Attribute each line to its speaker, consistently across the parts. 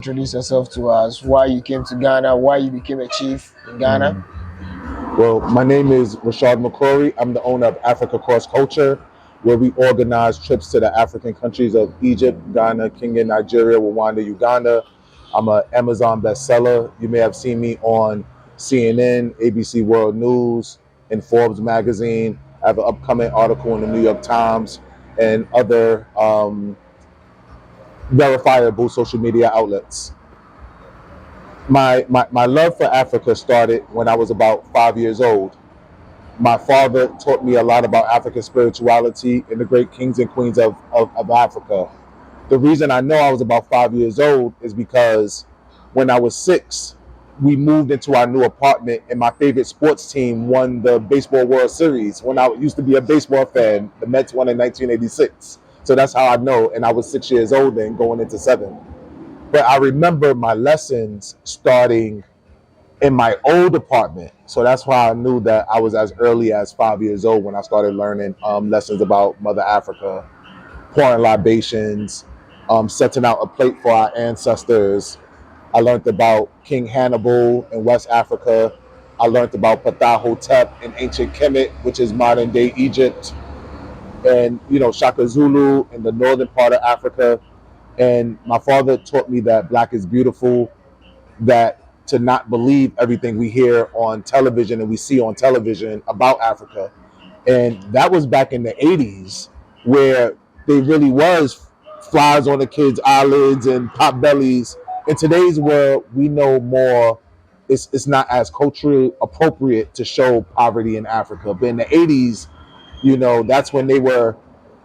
Speaker 1: Introduce yourself to us, why you came to Ghana, why you became a chief in Ghana.
Speaker 2: Well, my name is Rashad McCrory. I'm the owner of Africa Cross Culture, where we organize trips to the African countries of Egypt, Ghana, Kenya, Nigeria, Rwanda, Uganda. I'm an Amazon bestseller. You may have seen me on CNN, ABC World News, and Forbes magazine. I have an upcoming article in the New York Times and other verifiable social media outlets. My love for Africa started when I was about 5 years old. My father taught me a lot about African spirituality and the great kings and queens of Africa. The reason I know I was about 5 years old is because when I was 6, we moved into our new apartment and my favorite sports team won the Baseball World Series. When I used to be a baseball fan, the Mets won in 1986. So that's how I know. And I was 6 years old then, going into 7. But I remember my lessons starting in my old apartment. So that's why I knew that I was as early as 5 years old when I started learning lessons about Mother Africa, pouring libations, setting out a plate for our ancestors. I learned about King Hannibal in West Africa. I learned about Ptah in ancient Kemet, which is modern day Egypt. And, Shaka Zulu in the northern part of Africa. And my father taught me that black is beautiful, that to not believe everything we hear on television and we see on television about Africa. And that was back in the 80s where they really was flies on the kids' eyelids and pop bellies. In today's world, we know more. It's not as culturally appropriate to show poverty in Africa. But in the 80s, that's when they were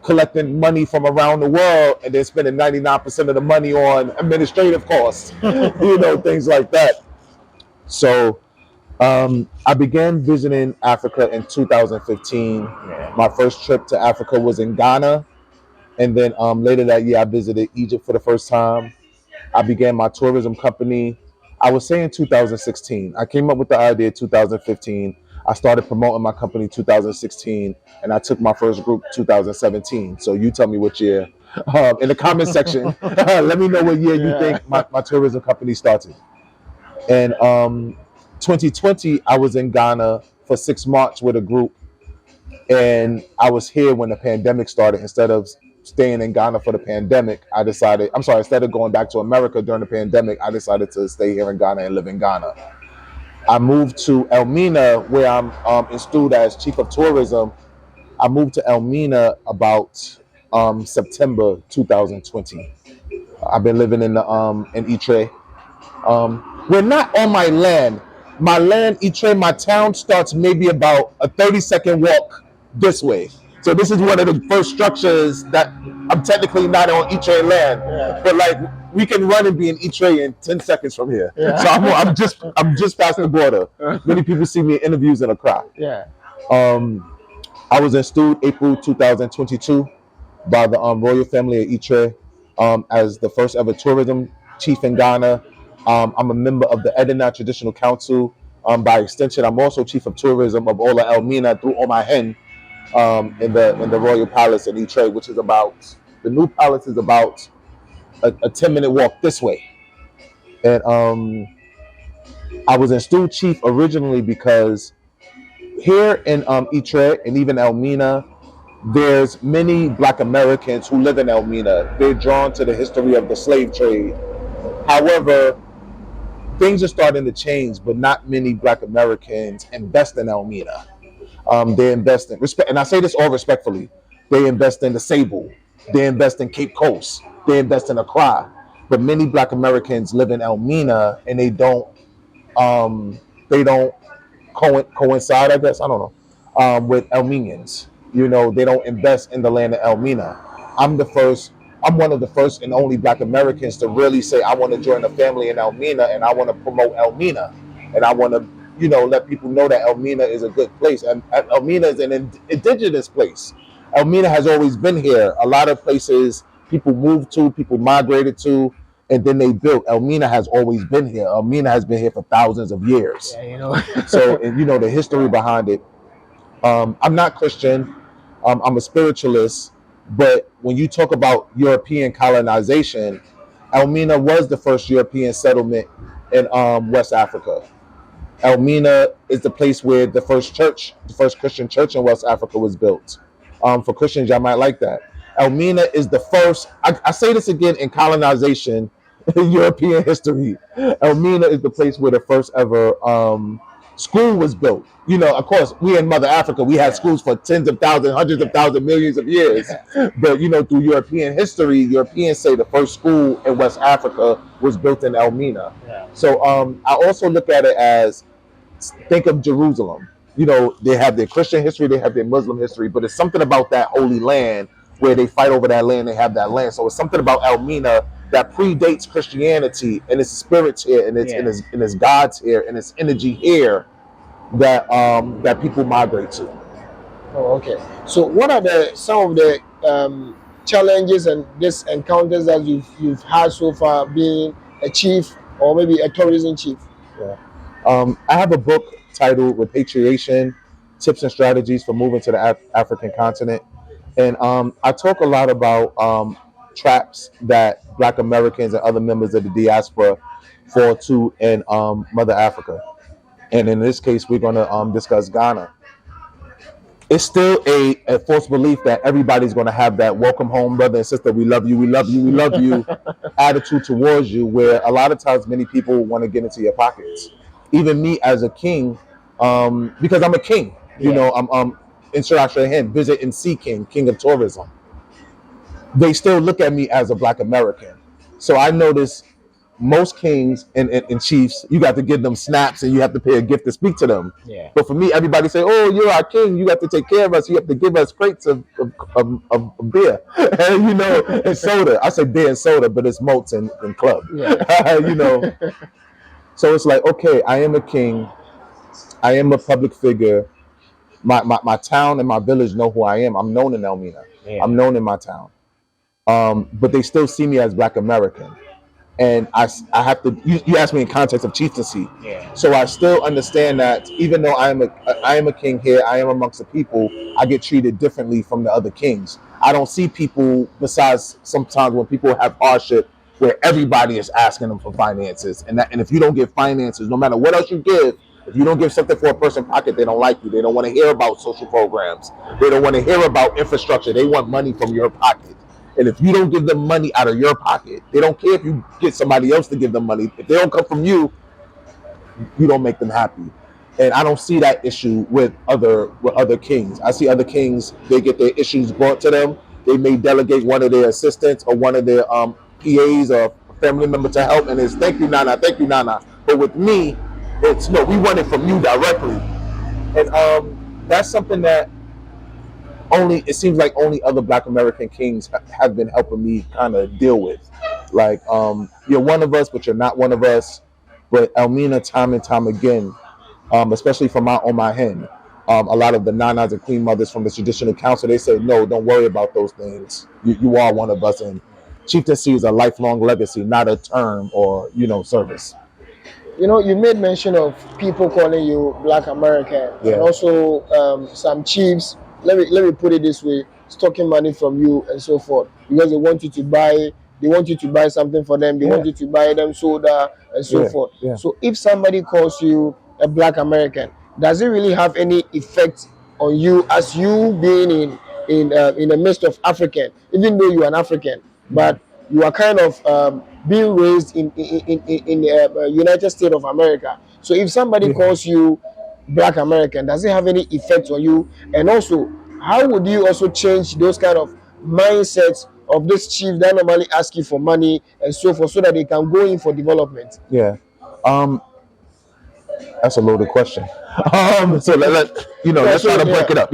Speaker 2: collecting money from around the world and then spending 99% of the money on administrative costs, things like that. So I began visiting Africa in 2015. My first trip to Africa was in Ghana. And then later that year, I visited Egypt for the first time. I began my tourism company. I was saying 2016. I came up with the idea 2015. I started promoting my company 2016, and I took my first group 2017. So you tell me what year. In the comment section, let me know what year you think my tourism company started. And 2020, I was in Ghana for 6 months with a group, and I was here when the pandemic started. Instead of staying in Ghana for the pandemic, instead of going back to America during the pandemic, I decided to stay here in Ghana and live in Ghana. I moved to Elmina, where I'm installed as chief of tourism. I moved to Elmina about September 2020. I've been living in Itre. We're not on my land. My land, Itre, my town starts maybe about a 30-second walk this way. So this is one of the first structures that I'm technically not on Itre land, but like we can run and be in Itre in 10 seconds from here. So I'm just past the border. Many people see me in interviews in Accra. I was installed April 2022 by the royal family of Itre as the first ever tourism chief in Ghana. I'm a member of the Edina Traditional Council. By extension, I'm also chief of tourism of Ola Elmina through Omahen in the Royal Palace in Itre, which is the new palace is about a 10-minute walk this way. And I was installed chief originally because here in Itre and even Elmina, there's many Black Americans who live in Elmina. They're drawn to the history of the slave trade. However, things are starting to change, but not many Black Americans invest in Elmina. They invest in respect, and I say this all respectfully. They invest in the Sable, they invest in Cape Coast, they invest in Accra. But many Black Americans live in Elmina, and they don't coincide. I guess I don't know with Elminians. They don't invest in the land of Elmina. I'm one of the first and only Black Americans to really say I want to join a family in Elmina and I want to promote Elmina and I want to, let people know that Elmina is a good place. And Elmina is an indigenous place. Elmina has always been here. A lot of places people moved to, people migrated to, and then they built. Elmina has always been here. Elmina has been here for thousands of years. So, and the history behind it. I'm not Christian. I'm a spiritualist. But when you talk about European colonization, Elmina was the first European settlement in West Africa. Elmina is the place where the first church, the first Christian church in West Africa was built. For Christians, y'all might like that. Elmina is the first, I say this again in colonization, in European history. Elmina is the place where the first ever school was built. You know, of course, we in Mother Africa, we had schools for tens of thousands, hundreds of thousands, millions of years. But, you know, through European history, Europeans say the first school in West Africa was built in Elmina. So I also look at it as, think of Jerusalem. You know, they have their Christian history, they have their Muslim history, but it's something about that holy land where they fight over that land, they have that land. So it's something about Elmina that predates Christianity, and its spirits here, and its gods here, and its energy here that that people migrate to.
Speaker 1: Oh, okay. So what are some of the challenges and these encounters that you've had so far being a chief or maybe a tourism chief?
Speaker 2: Yeah. I have a book titled Repatriation, Tips and Strategies for Moving to the African Continent. And I talk a lot about traps that Black Americans and other members of the diaspora fall to in Mother Africa. And in this case, we're going to discuss Ghana. It's still a false belief that everybody's going to have that welcome home, brother and sister, we love you, we love you, we love you attitude towards you, where a lot of times many people want to get into your pockets. Even me as a king, because I'm a king, you know, I'm Insha'Allah, visit and see king of tourism. They still look at me as a Black American. So I notice most kings and chiefs, you got to give them snaps and you have to pay a gift to speak to them. But for me, everybody say, oh, you're our king, you got to take care of us, you have to give us crates of beer and, you know, and soda. I say beer and soda, but it's malts and club. You know. So it's like, okay, I am a king, I am a public figure. My town and my village know who I am. I'm known in Elmina. I'm known in my town. But they still see me as Black American. And I have to, you asked me in context of chieftaincy. So I still understand that even though I am a king here, I am amongst the people, I get treated differently from the other kings. I don't see people, besides sometimes when people have hardship, where everybody is asking them for finances. And if you don't give finances, no matter what else you give, if you don't give something for a person's pocket, they don't like you. They don't want to hear about social programs. They don't want to hear about infrastructure. They want money from your pocket. And if you don't give them money out of your pocket, they don't care if you get somebody else to give them money. If they don't come from you, you don't make them happy. And I don't see that issue with other kings. I see other kings, they get their issues brought to them. They may delegate one of their assistants or one of their PAs or a family member to help, and it's thank you, Nana, thank you, Nana. But with me, it's no, we want it from you directly. And that's something that it seems like only other Black American kings have been helping me kind of deal with. Like, you're one of us, but you're not one of us. But Elmina, time and time again, especially from on my hen, a lot of the nanas and queen mothers from the traditional council, they say, no, don't worry about those things. You are one of us. And chieftaincy is a lifelong legacy, not a term or, you know, service.
Speaker 1: You know, you made mention of people calling you Black American, and also some chiefs. Let me put it this way: stocking money from you and so forth, because they want you to buy something for them. They want you to buy them soda and so forth. So if somebody calls you a Black American, does it really have any effect on you as you being in the midst of African, even though you are an African, but you are kind of being raised in the United States of America. So if somebody calls you Black American, does it have any effect on you? And also, how would you also change those kind of mindsets of this chief that normally ask you for money and so forth, so that they can go in for development?
Speaker 2: That's a loaded question. So let's try to break it up.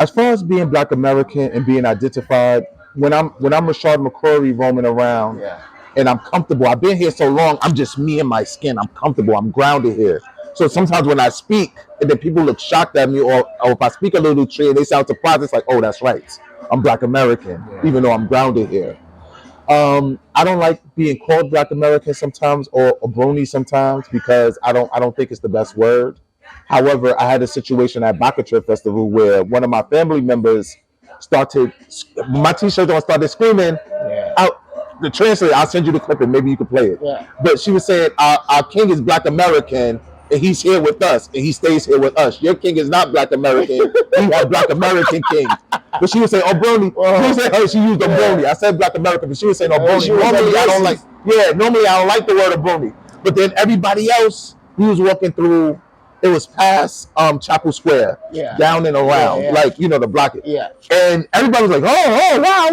Speaker 2: As far as being Black American and being identified, when I'm Rashad McCrory roaming around, and I'm comfortable. I've been here so long, I'm just me and my skin. I'm comfortable. I'm grounded here. So sometimes when I speak, and then people look shocked at me, or if I speak a little tree and they sound surprised, it's like, oh, that's right. I'm Black American, even though I'm grounded here. I don't like being called Black American sometimes, or brony sometimes, because I don't think it's the best word. However, I had a situation at Bakatrip Festival where one of my family members my t-shirt on started screaming, the translator, I'll send you the clip and maybe you can play it.
Speaker 1: Yeah.
Speaker 2: But she was saying our king is Black American and he's here with us and he stays here with us. Your king is not Black American. We have Black American kings. But she was saying, oh, Brony. She was saying, she used Brony. I said Black American, but she was saying, oh, Brony. Normally I don't like. Yeah, normally I don't like the word Brony. But then everybody else, we was walking through. It was past Chapel Square, down and around, like the block it.
Speaker 1: Yeah.
Speaker 2: And everybody was like, oh, wow.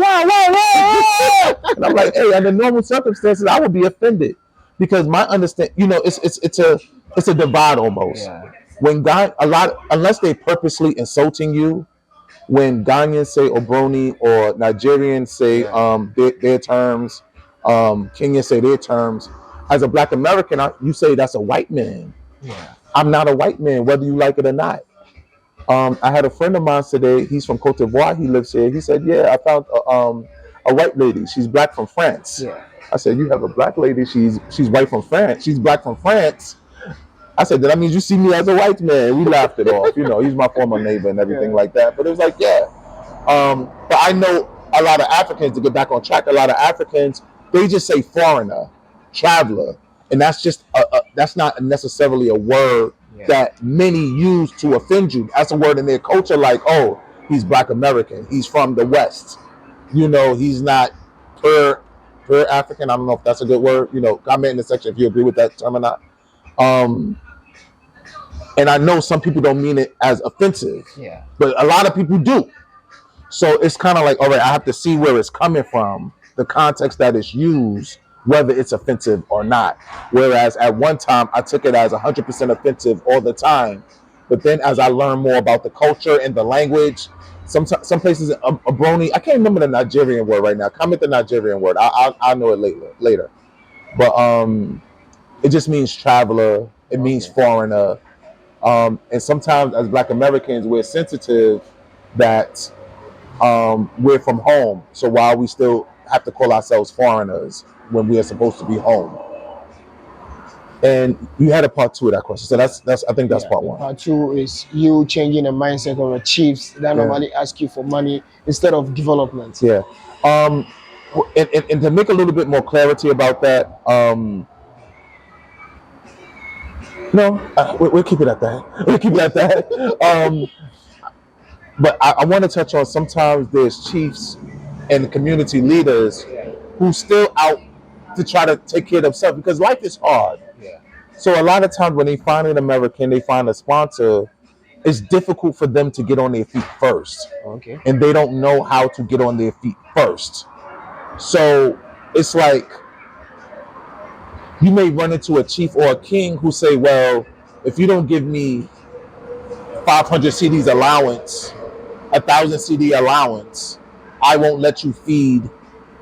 Speaker 2: And I'm like, hey, under normal circumstances, I would be offended because my understanding, it's a divide almost.
Speaker 1: Yeah.
Speaker 2: When unless they purposely insulting you, when Ghanaians say Obroni or Nigerians say their terms, Kenyans say their terms, as a Black American, you say that's a white man.
Speaker 1: Yeah.
Speaker 2: I'm not a white man, whether you like it or not. I had a friend of mine today. He's from Cote d'Ivoire. He lives here. He said, "Yeah, I found a white lady. She's Black from France."
Speaker 1: Yeah.
Speaker 2: I said, "You have a Black lady. She's white from France. She's Black from France." I said, "That means you see me as a white man." We laughed it off. He's my former neighbor and everything like that. But it was like, yeah. But I know a lot of Africans, to get back on track. A lot of Africans, they just say foreigner, traveler. And that's just that's not necessarily a word that many use to offend you. That's a word in their culture, like, oh, he's Black American. He's from the West. He's not pure African. I don't know if that's a good word. Comment in the section if you agree with that term or not. And I know some people don't mean it as offensive.
Speaker 1: Yeah. But
Speaker 2: a lot of people do. So it's kind of like, all right, I have to see where it's coming from, the context that it's used, whether it's offensive or not. Whereas at one time, I took it as 100% offensive all the time. But then as I learned more about the culture and the language, some places, a brony, I can't remember the Nigerian word right now. Comment the Nigerian word. I'll know it later. But it just means traveler. It means foreigner. And sometimes as Black Americans, we're sensitive that we're from home. So while we still have to call ourselves foreigners when we are supposed to be home. And you had a part 2 of that question. So that's I think that's part 1.
Speaker 1: Part 2 is you changing the mindset of the chiefs that normally ask you for money instead of development.
Speaker 2: Yeah. And to make a little bit more clarity about that, we'll keep it at that. But I want to touch on, sometimes there's chiefs and community leaders who still out to try to take care of themselves because life is hard.
Speaker 1: Yeah.
Speaker 2: So a lot of times when they find an American, they find a sponsor, it's difficult for them to get on their feet first.
Speaker 1: Okay.
Speaker 2: And they don't know how to get on their feet first. So it's like you may run into a chief or a king who say, well, if you don't give me 500 CDs allowance, 1,000 CD allowance, I won't let you feed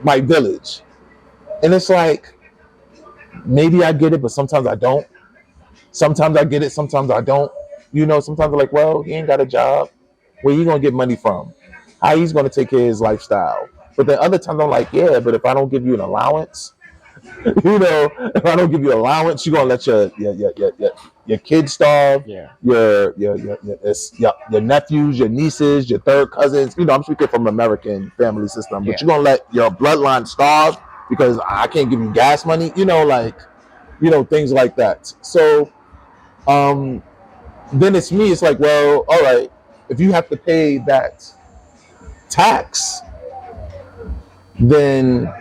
Speaker 2: my village. And it's like, maybe I get it, but sometimes I don't. Sometimes I get it, sometimes I don't. Sometimes I'm like, well, he ain't got a job. Where you gonna get money from? How he's gonna take care of his lifestyle? But then other times I'm like, yeah, but if I don't give you an allowance, if I don't give you allowance, you're gonna let your kids starve.
Speaker 1: Yeah.
Speaker 2: Your nephews, your nieces, your third cousins. I'm speaking from American family system, but you're gonna let your bloodline starve because I can't give you gas money. Things like that. So, then it's me. It's like, well, all right, if you have to pay that tax, then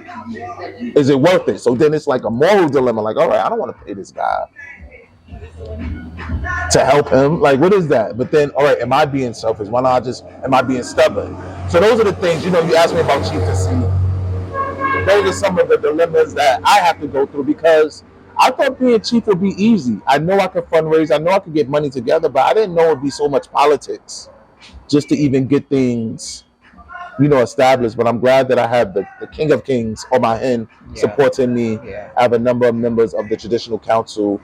Speaker 2: is it worth it? So then it's like a moral dilemma. Like, all right, I don't want to pay this guy to help him. Like, what is that? But then, all right, am I being selfish? Why not am I being stubborn? So those are the things, you asked me about chieftaincy. Those are some of the dilemmas that I have to go through because I thought being chief would be easy. I know I could fundraise. I know I could get money together, but I didn't know it'd be so much politics just to even get things established. But I'm glad that I have the King of Kings on my end supporting me. Yeah. I have a number of members of the Traditional Council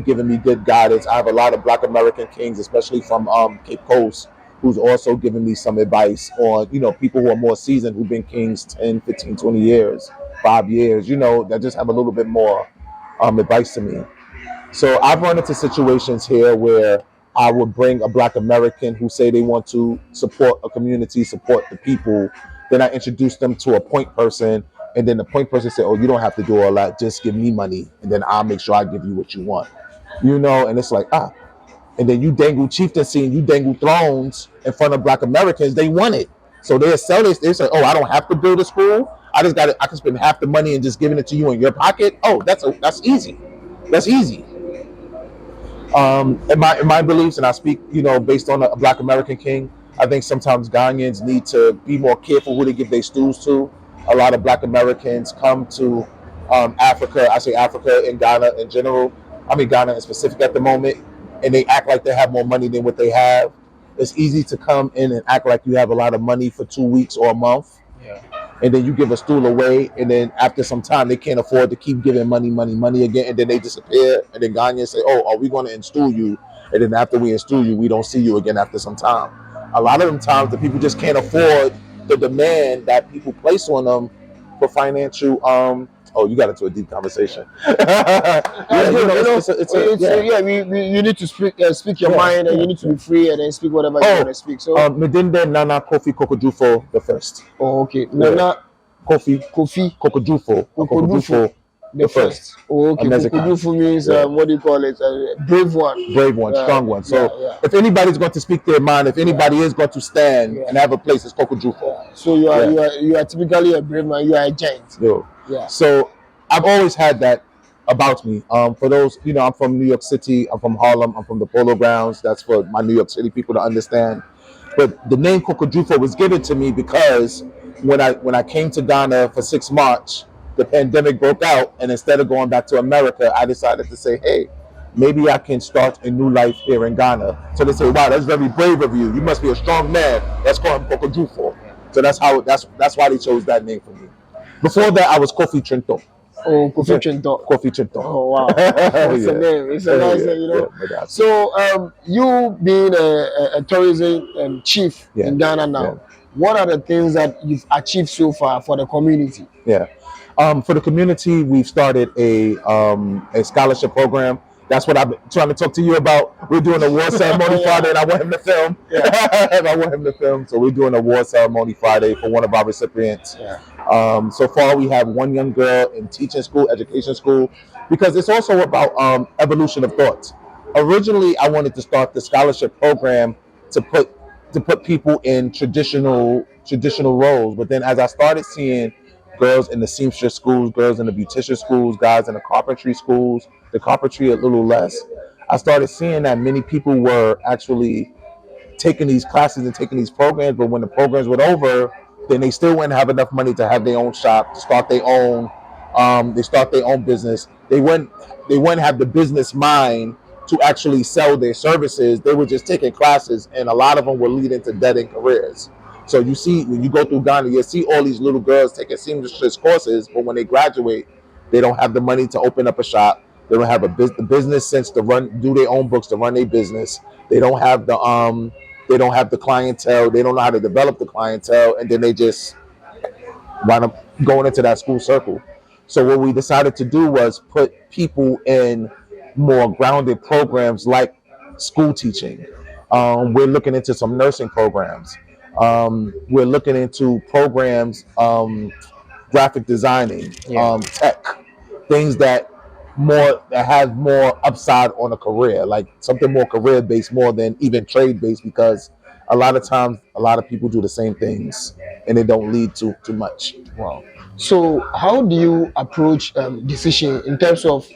Speaker 2: giving me good guidance. I have a lot of Black American kings, especially from Cape Coast, who's also giving me some advice on, people who are more seasoned, who've been kings 10, 15, 20 years, 5 years, that just have a little bit more advice to me. So I've run into situations here where I would bring a Black American who say they want to support a community, support the people. Then I introduce them to a point person. And then the point person said, "Oh, you don't have to do all that. Just give me money, and then I'll make sure I give you what you want." And it's like, and then you dangle chieftaincy and you dangle thrones in front of Black Americans. They want it, so they sell this. They say, "Oh, I don't have to build a school. I just got it. I can spend half the money and just giving it to you in your pocket. Oh, that's easy. That's easy." In my beliefs, and I speak, based on a Black American king, I think sometimes Ghanaians need to be more careful who they give their stools to. A lot of Black Americans come to Africa. I say Africa and Ghana in general. I mean Ghana in specific at the moment, and they act like they have more money than what they have. It's easy to come in and act like you have a lot of money for 2 weeks or a month, and then you give a stool away, and then after some time they can't afford to keep giving money again, and then they disappear, and then Ghanaians say, "Oh, are we going to install you?" And then after we install you, we don't see you again after some time. A lot of them times the people just can't afford the demand that people place on them for financial. You got into a deep conversation. You
Speaker 1: need to speak your mind, and you need to be free and then speak whatever you want to speak. So,
Speaker 2: Medinde Nana Kofi Kokodufo the first.
Speaker 1: Oh, okay. Nana
Speaker 2: Kofi
Speaker 1: Kokodufo the first. Oh, okay. Kokodufo means what do you call it? Brave one,
Speaker 2: strong one. So if anybody's going to speak their mind, if anybody is going to stand and have a place, it's Kokodufo.
Speaker 1: So you are typically a brave man. You are a giant.
Speaker 2: Yeah. So I've always had that about me. For those, I'm from New York City. I'm from Harlem. I'm from the Polo Grounds. That's for my New York City people to understand. But the name Kokodufo was given to me because when I came to Ghana for 6 March, the pandemic broke out, and instead of going back to America, I decided to say, "Hey, maybe I can start a new life here in Ghana." So they say, "Wow, that's very brave of you. You must be a strong man." Let's call him Kokodufo. So that's why they chose that name for me. Before that, I was Kofi Trinto.
Speaker 1: Oh, Kofi Trinto.
Speaker 2: Kofi Trinto.
Speaker 1: Oh, wow. It's a name. It's a nice name, So, you being a tourism chief in Ghana now, what are the things that you've achieved so far for the community?
Speaker 2: For the community, we've started a scholarship program. That's what I've been trying to talk to you about. We're doing a award ceremony Friday, and I want him to film. I want him to film. So we're doing a award ceremony Friday for one of our recipients. So far, we have one young girl in teaching school, education school, because it's also about evolution of thoughts. Originally, I wanted to start the scholarship program to put people in traditional roles. But then as I started seeing girls in the seamstress schools, girls in the beautician schools, guys in the carpentry schools, the carpentry a little less, I started seeing that many people were actually taking these classes and taking these programs, but when the programs were over, then they still wouldn't have enough money to have their own shop, to start their own business. They wouldn't have the business mind to actually sell their services. They were just taking classes, and a lot of them were leading to dead-end careers. So you see, when you go through Ghana, you see all these little girls taking seamstress courses, but when they graduate, they don't have the money to open up a shop. They don't have the business sense to do their own books, to run their business. They don't have the clientele. They don't know how to develop the clientele, and then they just wind up going into that school circle. So what we decided to do was put people in more grounded programs like school teaching. We're looking into some nursing programs. We're looking into programs, graphic designing, tech, things that have more upside on a career, like something more career based more than even trade based, because a lot of times a lot of people do the same things and they don't lead to too much.
Speaker 1: Wow. So how do you approach decision in terms of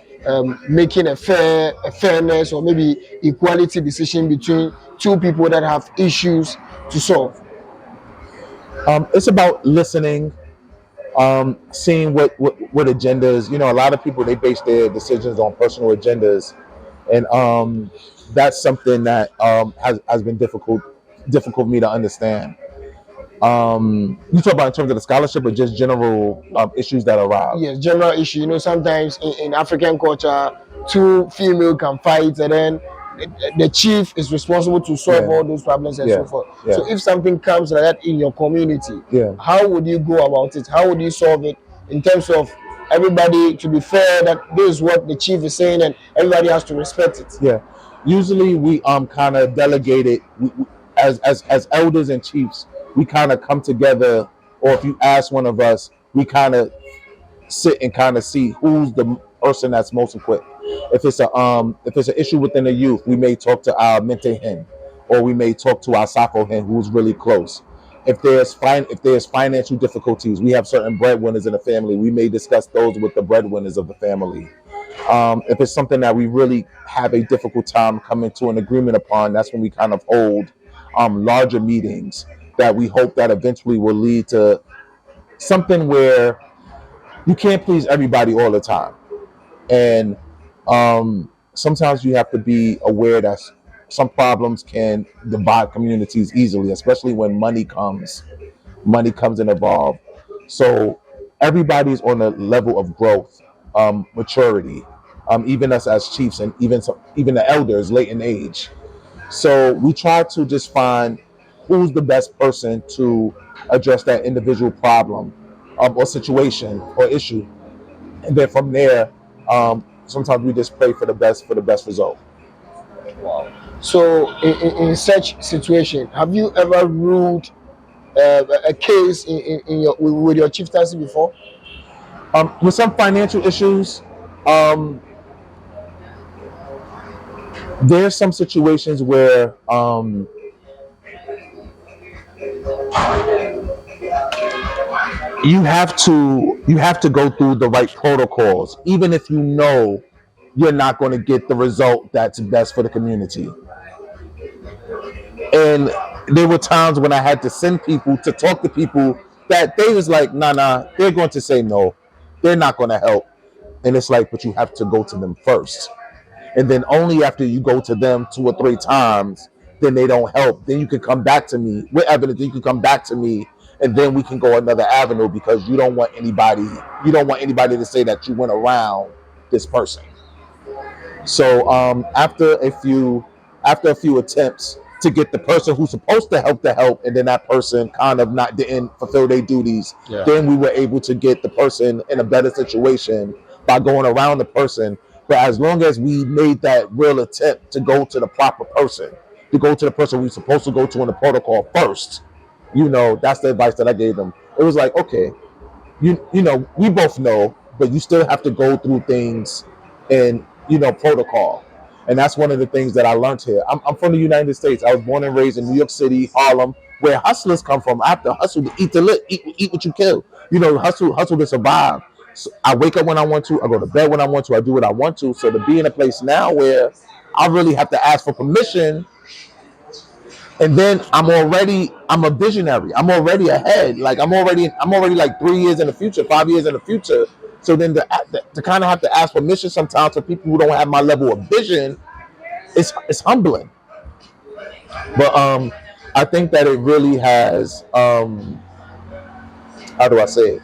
Speaker 1: making a fairness or maybe equality decision between two people that have issues to solve?
Speaker 2: It's about listening, seeing what agendas. A lot of people, they base their decisions on personal agendas, and that's something that has been difficult for me to understand. You talk about in terms of the scholarship, or just general issues that arise?
Speaker 1: Yes, general issue. Sometimes in African culture, two female can fight, and then the chief is responsible to solve all those problems and so forth. So if something comes like that in your community, how would you go about it? How would you solve it in terms of everybody to be fair, that this is what the chief is saying and everybody has to respect it?
Speaker 2: Usually we kind of delegate it. We, as elders and chiefs, we kind of come together, or if you ask one of us, we kind of sit and kind of see who's the person that's most equipped. If it's an issue within the youth, we may talk to our mente hen, or we may talk to our Saco hen, who's really close. If there's financial difficulties, we have certain breadwinners in the family. We may discuss those with the breadwinners of the family. If it's something that we really have a difficult time coming to an agreement upon, that's when we kind of hold larger meetings that we hope that eventually will lead to something where you can't please everybody all the time. And sometimes you have to be aware that some problems can divide communities easily, especially when money comes and involved. So everybody's on a level of growth, maturity, even us as chiefs, and even the elders late in age. So we try to just find who's the best person to address that individual problem, or situation or issue, and then from there, sometimes we just pray for the best result.
Speaker 1: So in such situation, have you ever ruled a case in your with your chieftaincy before?
Speaker 2: With some financial issues, there's some situations where you have to go through the right protocols, even if you know you're not going to get the result that's best for the community. And there were times when I had to send people to talk to people that they was like, nah, they're going to say no, they're not going to help. And it's like, but you have to go to them first. And then only after you go to them 2 or 3 times, then they don't help. Then you can come back to me with evidence. You can come back to me, and then we can go another avenue, because you don't want anybody to say that you went around this person. So after a few attempts to get the person who's supposed to help, and then that person kind of didn't fulfill their duties, then we were able to get the person in a better situation by going around the person. But as long as we made that real attempt to go to the proper person, to go to the person we're supposed to go to in the protocol first, that's the advice that I gave them. It was like, okay, we both know, but you still have to go through things in protocol. And that's one of the things that I learned here. I'm from the United States. I was born and raised in New York City, Harlem, where hustlers come from. I have to hustle to eat eat what you kill. Hustle to survive. So I wake up when I want to. I go to bed when I want to. I do what I want to. So to be in a place now where I really have to ask for permission, and then I'm a visionary. I'm already ahead. Like I'm already like 3 years in the future, 5 years in the future. So then to kind of have to ask permission sometimes for people who don't have my level of vision, it's humbling. But I think that it really has, how do I say it?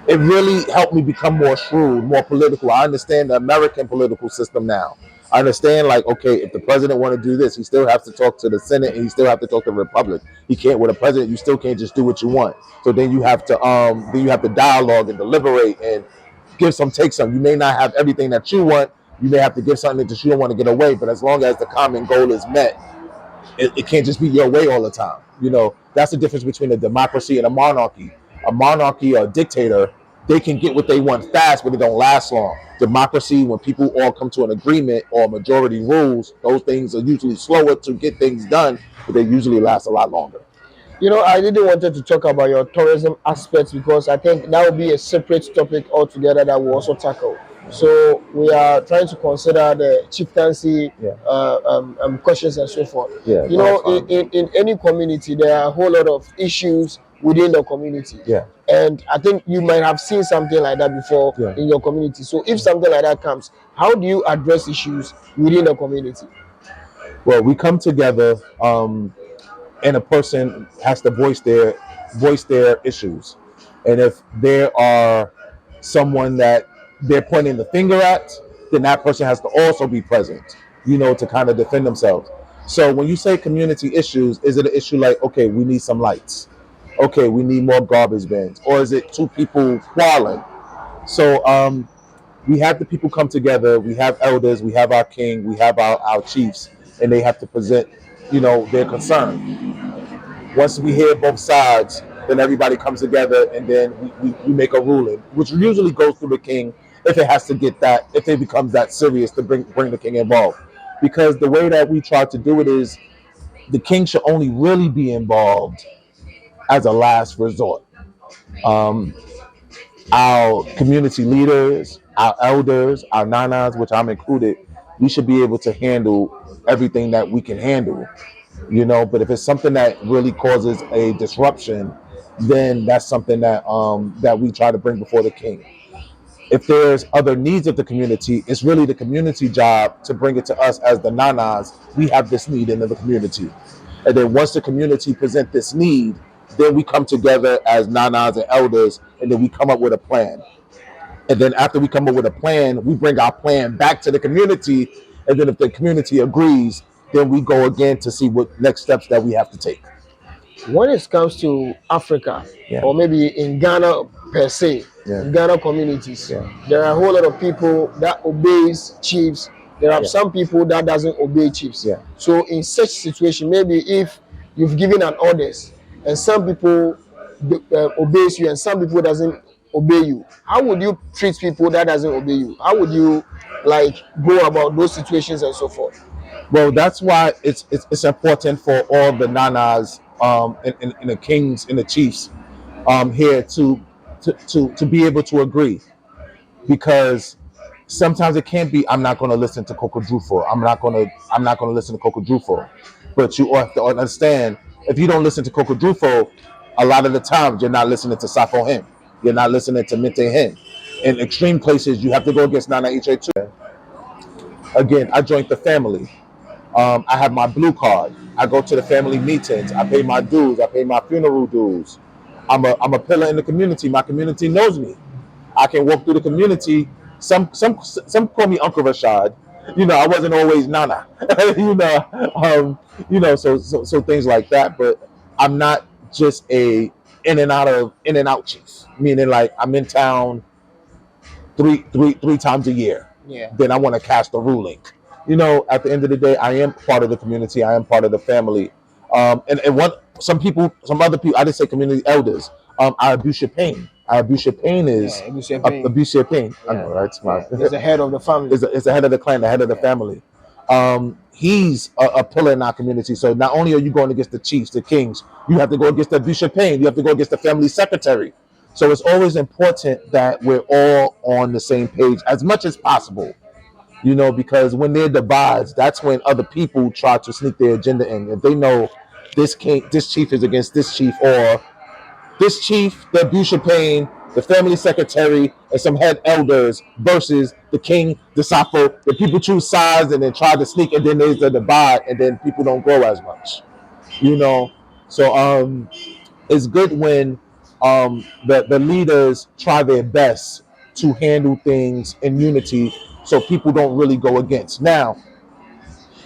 Speaker 2: It really helped me become more shrewd, more political. I understand the American political system now. I understand, like, okay, if the president want to do this, he still has to talk to the Senate, and he still have to talk to the Republic. He can't, with a president, you still can't just do what you want. So then you have to dialogue and deliberate and give some, take some. You may not have everything that you want. You may have to give something that you don't want to get away. But as long as the common goal is met, it can't just be your way all the time. That's the difference between a democracy and a monarchy. A monarchy or a dictator, they can get what they want fast, but it don't last long. Democracy, when people all come to an agreement or majority rules, those things are usually slower to get things done, but they usually last a lot longer.
Speaker 1: I didn't want to talk about your tourism aspects, because I think that would be a separate topic altogether that we'll also tackle. So we are trying to consider the chieftaincy questions and so forth. In any community, there are a whole lot of issues within the community. And I think you might have seen something like that before in your community. So if something like that comes, how do you address issues within the community?
Speaker 2: Well, we come together, and a person has to voice their issues. And if there are someone that they're pointing the finger at, then that person has to also be present, to kind of defend themselves. So when you say community issues, is it an issue like, okay, we need some lights? Okay, we need more garbage bins? Or is it two people quarreling? So we have the people come together. We have elders. We have our king. We have our chiefs. And they have to present, their concern. Once we hear both sides, then everybody comes together, and then we make a ruling, which usually goes through the king if it has to get that, if it becomes that serious to bring the king involved. Because the way that we try to do it is the king should only really be involved as a last resort. Um, our community leaders, our elders, our nanas, which I'm included, we should be able to handle everything that we can handle, but if it's something that really causes a disruption, then that's something that we try to bring before the king. If there's other needs of the community, it's really the community job to bring it to us as the nanas. We have this need in the community, and then once the community present this need, then we come together as nanas and elders, and then we come up with a plan. And then after we come up with a plan, we bring our plan back to the community. And then if the community agrees, then we go again to see what next steps that we have to take.
Speaker 1: When it comes to Africa, or maybe in Ghana per se, in Ghana communities, there are a whole lot of people that obeys chiefs. There are some people that doesn't obey chiefs. So in such situation, maybe if you've given an orders and some people obeys you and some people doesn't obey you, how would you treat people that doesn't obey you? How would you go about those situations and so forth?
Speaker 2: Well, that's why it's important for all the nanas and the kings and the chiefs here to be able to agree, because sometimes it can't be, I'm not going to listen to Coco Drufo. I'm not going to listen to Coco Drufo. But you have to understand, if you don't listen to Coco Drufo, a lot of the times you're not listening to Safo Him. You're not listening to Mente Him. In extreme places, you have to go against Nana Iche too. Again, I joined the family. I have my blue card. I go to the family meetings. I pay my dues. I pay my funeral dues. I'm a pillar in the community. My community knows me. I can walk through the community. Some call me Uncle Rashad. I wasn't always Nana. So things like that. But I'm not just a in and out chief. Meaning like I'm in town three times a year. Then I want to cast a ruling. At the end of the day, I am part of the community. I am part of the family. Some other people, I didn't say community elders. Our Abusha Payne. Our Abusha Payne is Abusha Payne. I know, right?
Speaker 1: He's the head of the family.
Speaker 2: Is the head of the clan, the head of the family. He's a pillar in our community. So not only are you going against the chiefs, the kings, you have to go against the Abusha Payne. You have to go against the family secretary. So it's always important that we're all on the same page as much as possible. Because when there divides, that's when other people try to sneak their agenda in. If they know this chief is against this chief, or this chief, the Abusha Payne, the family secretary, and some head elders versus the king, the Safo, the people choose sides and then try to sneak, and then there's a divide, and then people don't grow as much. So it's good when the leaders try their best to handle things in unity, so people don't really go against. Now,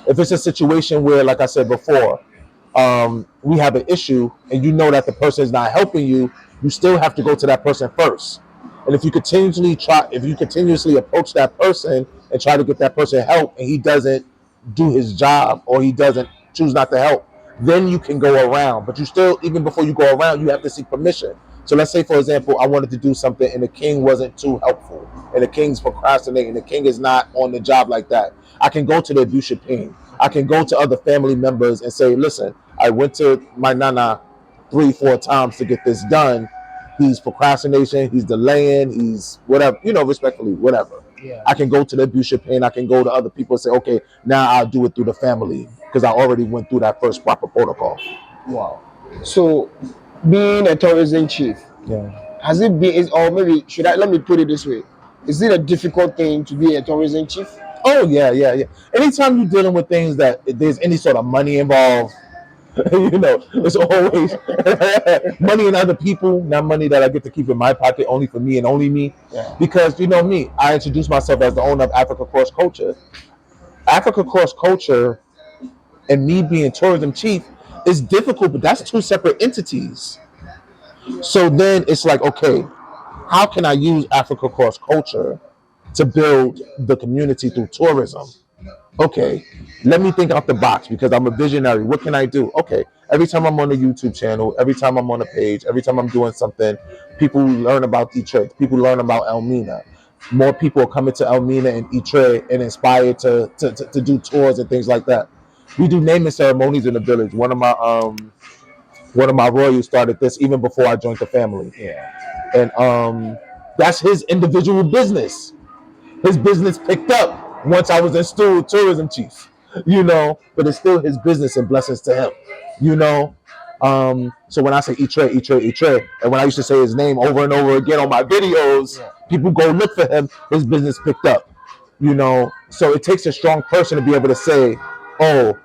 Speaker 2: if it's a situation where, like I said before, we have an issue and you know that the person is not helping you, you still have to go to that person first. And if you continuously approach that person and try to get that person help, and he doesn't do his job, or he doesn't choose not to help, then you can go around. But you still, even before you go around, you have to seek permission. So let's say, for example, I wanted to do something and the king wasn't too helpful, and the king's procrastinating, the king is not on the job like that. I can go to the Abusha Payne. I can go to other family members and say, listen, I went to my nana 3-4 times to get this done. He's procrastination, he's delaying, he's whatever, respectfully, whatever. I can go to the Abusha Payne. I can go to other people and say, okay, now I'll do it through the family, because I already went through that first proper protocol.
Speaker 1: Wow. So being a tourism chief, has it been, or maybe let me put it this way, is it a difficult thing to be a tourism chief?
Speaker 2: Oh yeah. Anytime you're dealing with things that there's any sort of money involved, it's always money in other people, not money that I get to keep in my pocket, only for me and only me. Because me, I introduced myself as the owner of Africa Cross Culture. Africa Cross Culture and me being tourism chief is difficult, but that's two separate entities. So then it's like, okay, how can I use Africa Cross Culture to build the community through tourism? okay, let me think out the box because I'm a visionary. What can I do? Okay, every time I'm on a YouTube channel, every time I'm on a page, every time I'm doing something, people learn about Detroit. People learn about Elmina. More people are coming to Elmina and Detroit and inspired to do tours and things like that. We do naming ceremonies in the village. One of my royals started this even before I joined the family.
Speaker 3: Yeah.
Speaker 2: And that's his individual business. His business picked up once I was installed tourism chief, but it's still his business and blessings to him, you know. So when I say Itre, and when I used to say his name over and over again on my videos, people go look for him, his business picked up, So it takes a strong person to be able to say, oh,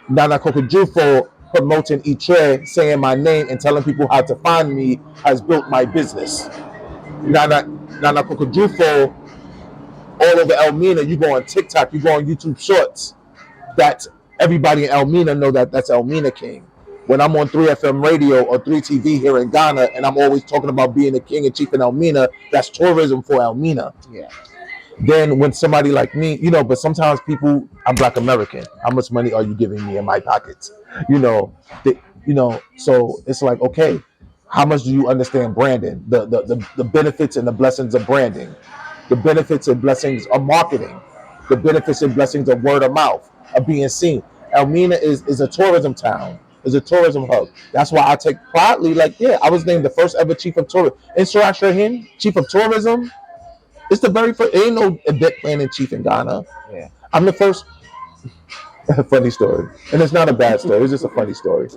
Speaker 2: Nana Kokojufo promoting Itre, saying my name and telling people how to find me has built my business. Nana Kokojufo all over Elmina, you go on TikTok, you go on YouTube Shorts. That everybody in Elmina know that's Elmina King. When I'm on 3FM radio or 3TV here in Ghana, and I'm always talking about being the king and chief in Elmina, that's tourism for Elmina.
Speaker 3: Yeah.
Speaker 2: Then when somebody like me, but sometimes people, I'm Black American. How much money are you giving me in my pockets? So it's like, okay, how much do you understand branding? The benefits and the blessings of branding, the benefits and blessings of marketing, the benefits and blessings of word of mouth, of being seen. Elmina is a tourism town, is a tourism hub. That's why I take proudly, I was named the first ever chief of tourism. In Surah Shahin, chief of tourism. It's the very first. Ain't no event planning chief in Ghana.
Speaker 3: Yeah.
Speaker 2: I'm the first. Funny story, and it's not a bad story. It's just a funny story.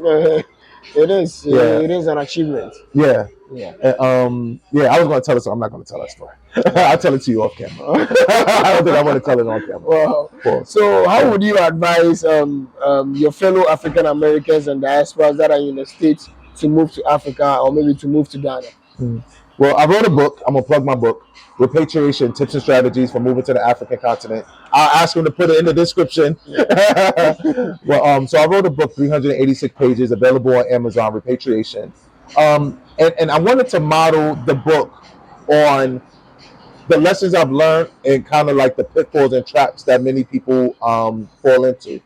Speaker 1: It is.
Speaker 2: Yeah.
Speaker 1: It is an achievement.
Speaker 2: Yeah.
Speaker 3: Yeah.
Speaker 2: I was going to tell it, so I'm not going to tell that story. I'll tell it to you off camera. I don't think I want to tell it on camera.
Speaker 1: Wow. So, how would you advise your fellow African Americans and diasporas that are in the States to move to Africa or maybe to move to Ghana?
Speaker 2: Well, I wrote a book. I'm going to plug my book, Repatriation, Tips and Strategies for Moving to the African Continent. I'll ask him to put it in the description. Well, so I wrote a book, 386 pages, available on Amazon, Repatriation. And I wanted to model the book on the lessons I've learned and kind of like the pitfalls and traps that many people fall into.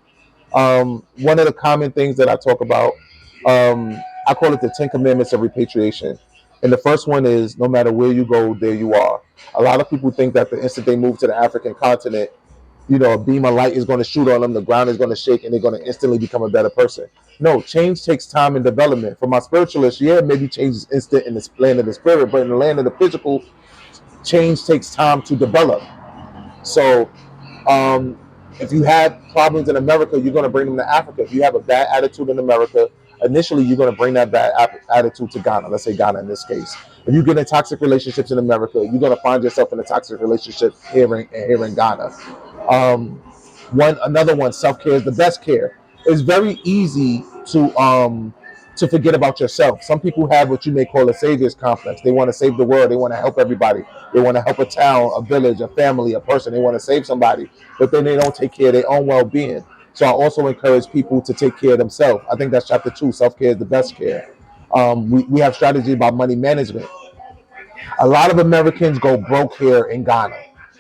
Speaker 2: One of the common things that I talk about, I call it the 10 Commandments of Repatriation. And the first one is, no matter where you go, there you are. A lot of people think that the instant they move to the African continent, a beam of light is going to shoot on them, the ground is going to shake, and they're going to instantly become a better person. No, change takes time and development. For my spiritualists, maybe change is instant in the land of the spirit, but in the land of the physical, change takes time to develop. So, if you have problems in America, you're going to bring them to Africa. If you have a bad attitude in America, initially you're going to bring that bad attitude to Ghana. Let's say Ghana in this case. If you get in toxic relationships in America, you're going to find yourself in a toxic relationship here in Ghana. Another one, self-care is the best care. It's very easy to forget about yourself. Some people have what you may call a savior's complex. They want to save the world. They want to help everybody. They want to help a town, a village, a family, a person. They want to save somebody, but then they don't take care of their own well-being. So I also encourage people to take care of themselves. I think that's chapter 2. Self-care is the best care. We have strategy about money management. A lot of Americans go broke here in Ghana.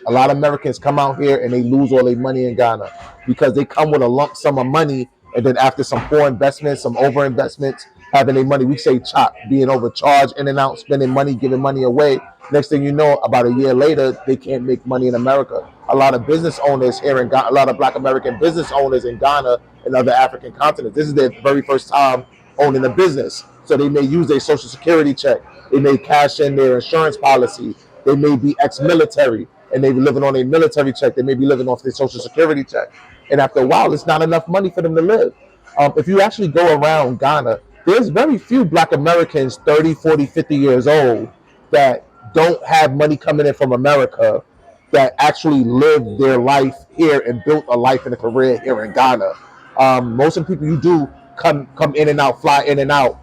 Speaker 2: A lot of Americans come out here and they lose all their money in Ghana because they come with a lump sum of money, and then after some poor investments, some over investments, having their money, we say chop, being overcharged, in and out, spending money, giving money away. Next thing you know, about a year later, they can't make money in America. A lot of business owners here in Ghana, a lot of Black American business owners in Ghana and other African continents, this is their very first time owning a business. So they may use their Social Security check. They may cash in their insurance policy. They may be ex-military and they be living on a military check. They may be living off their Social Security check. And after a while, it's not enough money for them to live. If you actually go around Ghana, there's very few Black Americans 30, 40, 50 years old that don't have money coming in from America that actually lived their life here and built a life and a career here in Ghana. Most of the people you do come in and out, fly in and out.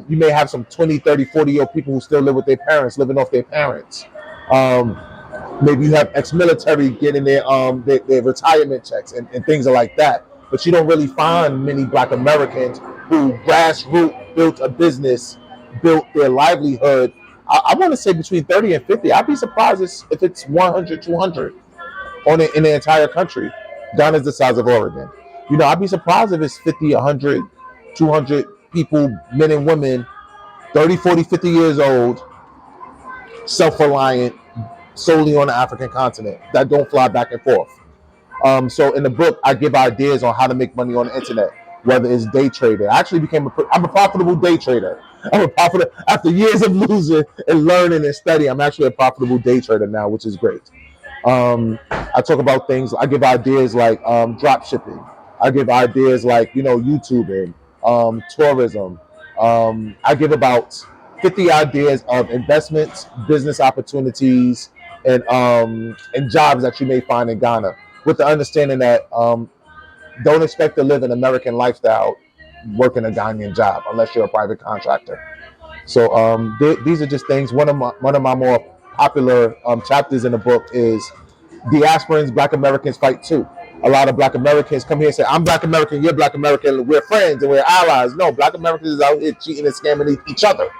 Speaker 2: You may have some 20, 30, 40-year-old people who still live with their parents, living off their parents. Maybe you have ex-military getting their retirement checks and things like that. But you don't really find many Black Americans who grassroots built a business, built their livelihood. I want to say between 30 and 50. I'd be surprised if it's 100, 200 in the entire country. Ghana's the size of Oregon. You know, I'd be surprised if it's 50, 100, 200 people, men and women, 30, 40, 50 years old, self-reliant, solely on the African continent, that don't fly back and forth. So in the book, I give ideas on how to make money on the internet, whether it's day trader. I actually I'm a profitable day trader. After years of losing and learning and studying, I'm actually a profitable day trader now, which is great. I talk about things, I give ideas like drop shipping. I give ideas like, YouTubing, tourism. I give about 50 ideas of investments, business opportunities, and jobs that you may find in Ghana, with the understanding that don't expect to live an American lifestyle working a Ghanaian job unless you're a private contractor. So these are just things. One of my more popular chapters in the book is diasporans, Black Americans fight too. A lot of Black Americans come here and say, I'm Black American, you're Black American, we're friends and we're allies. No, Black Americans is out here cheating and scamming each other.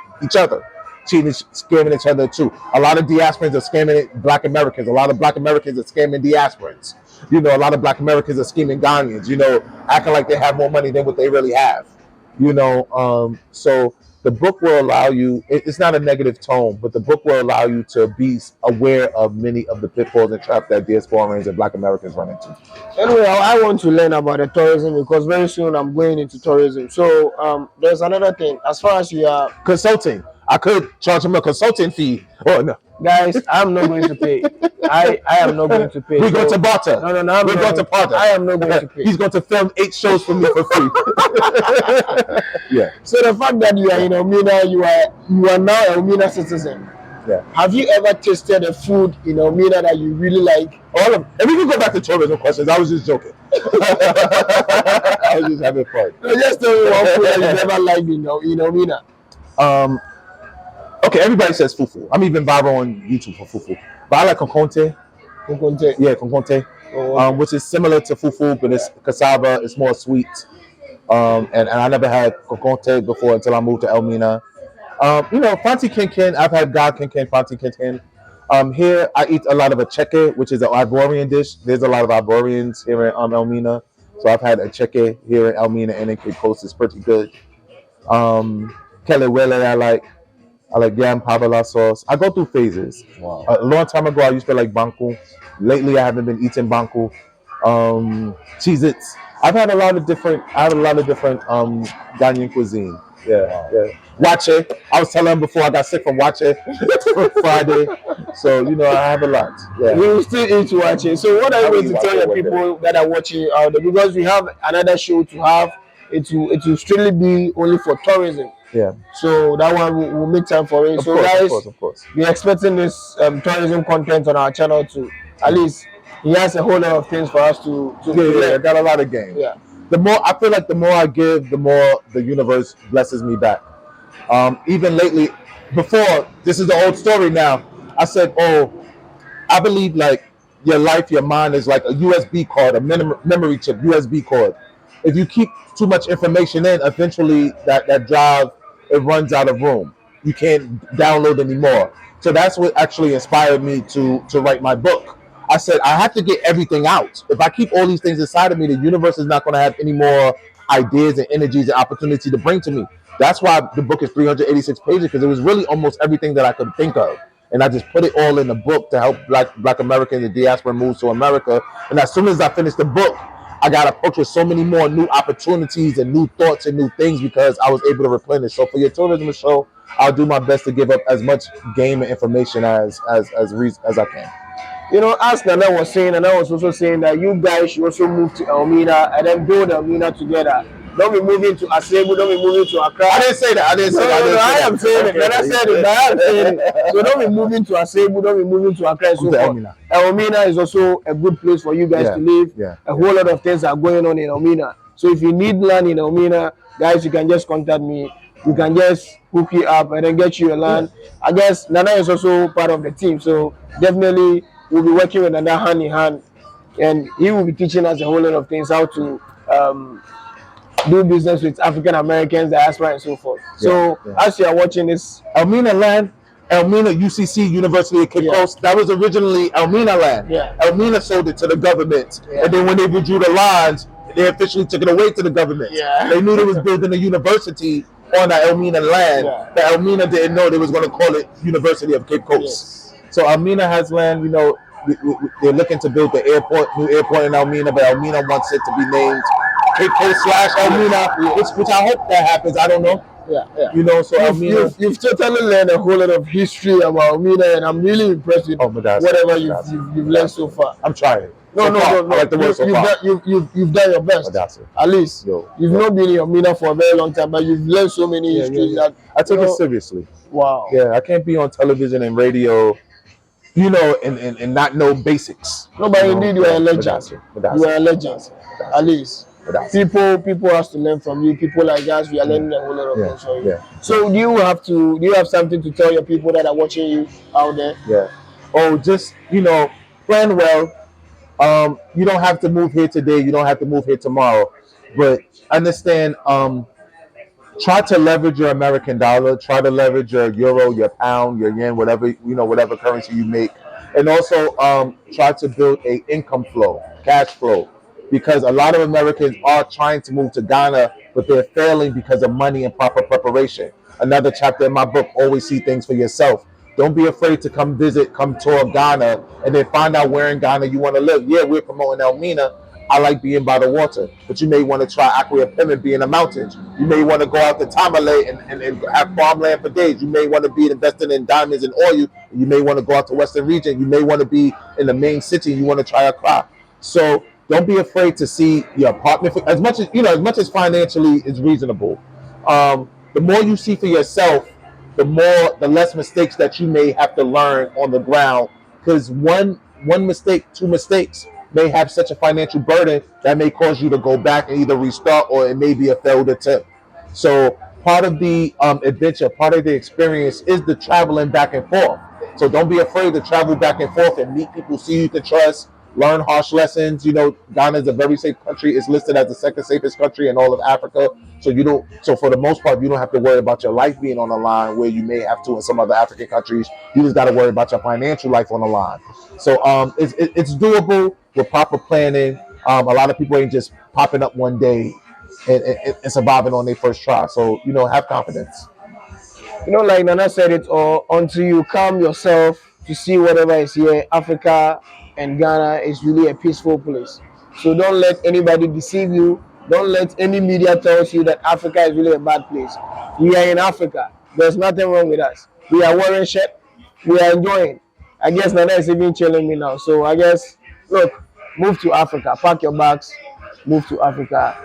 Speaker 2: Cheating and scamming each other too. A lot of diasporans are scamming Black Americans. A lot of Black Americans are scamming diasporans. A lot of Black Americans are scheming Ghanaians, acting like they have more money than what they really have. So the book will allow you, it's not a negative tone, but the book will allow you to be aware of many of the pitfalls and traps that diasporans and Black Americans run into.
Speaker 1: Anyway, I want to learn about the tourism because very soon I'm going into tourism. So there's another thing. As far as you are
Speaker 2: consulting, I could charge him a consulting fee. Oh no,
Speaker 1: guys, I'm not going to pay. I am not going to pay.
Speaker 2: We're going to barter.
Speaker 1: No,
Speaker 2: we're going to barter.
Speaker 1: I am not going to pay.
Speaker 2: He's going to film 8 shows for me for free. Yeah.
Speaker 1: So the fact that you are in Elmina, you are now an Elmina citizen.
Speaker 2: Yeah.
Speaker 1: Have you ever tasted a food in Elmina that you really like?
Speaker 2: All of them. And we can go back to tourism questions. I was just joking. I was just having fun.
Speaker 1: No, just tell me one food that you never liked in Elmina.
Speaker 2: Okay, everybody says fufu. I'm even viral on YouTube for fufu. But I like konkonte.
Speaker 1: Konkonte?
Speaker 2: Yeah, konkonte.
Speaker 1: Oh, okay.
Speaker 2: Which is similar to fufu, but it's cassava. It's more sweet. And I never had konkonte before until I moved to Elmina. Fanti Kinkin. I've had God Kinkin, Fanti Kinkin. Here, I eat a lot of acheke, which is an Ivorian dish. There's a lot of Ivorians here in Elmina. So I've had acheke here in Elmina and in Cape Coast. It's pretty good. Kelewele, I like yam pabala sauce. I go through phases.
Speaker 1: Wow.
Speaker 2: A long time ago, I used to like banku. Lately, I haven't been eating banku. Cheez-Its. I have a lot of different Ghanaian cuisine. Yeah, yeah. Wache. I was telling him before I got sick from wache Friday. So I have a lot. Yeah.
Speaker 1: We will still eat wache. So what are you going to tell your people that are watching out there? Because we have another show to have. It will strictly be only for tourism.
Speaker 2: Yeah.
Speaker 1: So that one will make time for it.
Speaker 2: Of course.
Speaker 1: We're expecting this tourism content on our channel too. At least he has a whole lot of things for us to
Speaker 2: Yeah, got a lot of game.
Speaker 1: Yeah.
Speaker 2: The more I give, the more the universe blesses me back. Even lately, before, this is the old story now. I said, I believe like your life, your mind is like a USB card, a memory chip, USB card. If you keep too much information in, eventually that drive, it runs out of room. You can't download anymore. So that's what actually inspired me to write my book. I said, I have to get everything out. If I keep all these things inside of me, the universe is not going to have any more ideas and energies and opportunity to bring to me. That's why the book is 386 pages, because it was really almost everything that I could think of. And I just put it all in the book to help Black Americans and diaspora move to America. And as soon as I finished the book, I got approached with so many more new opportunities and new thoughts and new things because I was able to replenish. So for your tourism show, I'll do my best to give up as much game and information as I can.
Speaker 1: As Nana was saying, and I was also saying that you guys should also move to Elmina and then build Elmina together. Don't be moving to Asebu, don't be moving to Accra.
Speaker 2: I didn't say that.
Speaker 1: I am saying it. Nana said it, I am saying it. So don't be moving to Asebu, don't be moving to Accra. So Elmina is also a good place for you guys to live. A whole lot of things are going on in Elmina. So if you need land in Elmina, guys, you can just contact me. We can just hook you up and then get you a land. I guess Nana is also part of the team. So definitely we'll be working with Nana hand in hand. And he will be teaching us a whole lot of things, how to do business with African Americans, diaspora, and so forth. So as you are watching this
Speaker 2: Elmina land, Elmina, UCC, University of Cape Coast, that was originally Elmina land. Elmina sold it to the government. And then when they withdrew the lines, they officially took it away to the government. They knew they was building a university on the Elmina land. The Elmina didn't know they was going to call it University of Cape Coast. So Elmina has land, you know, they're looking to build the airport, new airport in Elmina, but Elmina wants it to be named Cape Coast / Elmina, which I hope that happens. I don't know. You know, so
Speaker 1: you've totally learned a whole lot of history about Elmina, and I'm really impressed with whatever you've learned so far.
Speaker 2: I'm trying.
Speaker 1: No. I like the word so far. You've done your best. At least you've not been in Elmina for a very long time, but you've learned so many histories that
Speaker 2: I take it seriously.
Speaker 1: Wow.
Speaker 2: Yeah, I can't be on television and radio, you know, and not know basics.
Speaker 1: No, but indeed you are a legend. You are a legend. At least. People have to learn from you. People like us, we are learning a whole lot of things from you. So do you have something to tell your people that are watching you out there?
Speaker 2: Oh, just, you know, plan well. You don't have to move here today, you don't have to move here tomorrow, but understand, try to leverage your American dollar, try to leverage your euro, your pound, your yen, whatever, you know, whatever currency you make, and also try to build a income flow, cash flow, because a lot of Americans are trying to move to Ghana, but they're failing because of money and proper preparation. Another chapter in my book, Always See Things for Yourself. Don't be afraid to come visit, come tour Ghana, and then find out where in Ghana you want to live. Yeah, we're promoting Elmina. I like being by the water, but you may want to try Aklevi and be in the mountains. You may want to go out to Tamale and have farmland for days. You may want to be investing in diamonds and oil. You may want to go out to Western region. You may want to be in the main city. You want to try a crop. So don't be afraid to see your apartment as much as financially is reasonable. The more you see for yourself, the less mistakes that you may have to learn on the ground. Because one mistake, 2 mistakes may have such a financial burden that may cause you to go back and either restart, or it may be a failed attempt. So part of the adventure, part of the experience is the traveling back and forth. So don't be afraid to travel back and forth and meet people, see you can trust, learn harsh lessons. You know, Ghana is a very safe country. It's listed as the 2nd safest country in all of Africa. So for the most part, you don't have to worry about your life being on the line where you may have to in some other African countries. You just got to worry about your financial life on the line. So it's doable with proper planning. A lot of people ain't just popping up one day and surviving on their first try. So, you know, have confidence.
Speaker 1: You know, like Nana said it all, until you calm yourself to see whatever is here, Africa and Ghana is really a peaceful place. So don't let anybody deceive you. Don't let any media tell you that Africa is really a bad place. We are in Africa. There's nothing wrong with us. We are wearing shirt. We are enjoying. I guess Nana is even chilling me now. So I guess, look, move to Africa. Pack your bags. Move to Africa.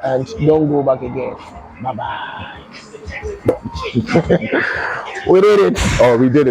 Speaker 1: And don't go back again. Bye-bye. We did it.
Speaker 2: Oh, we did it.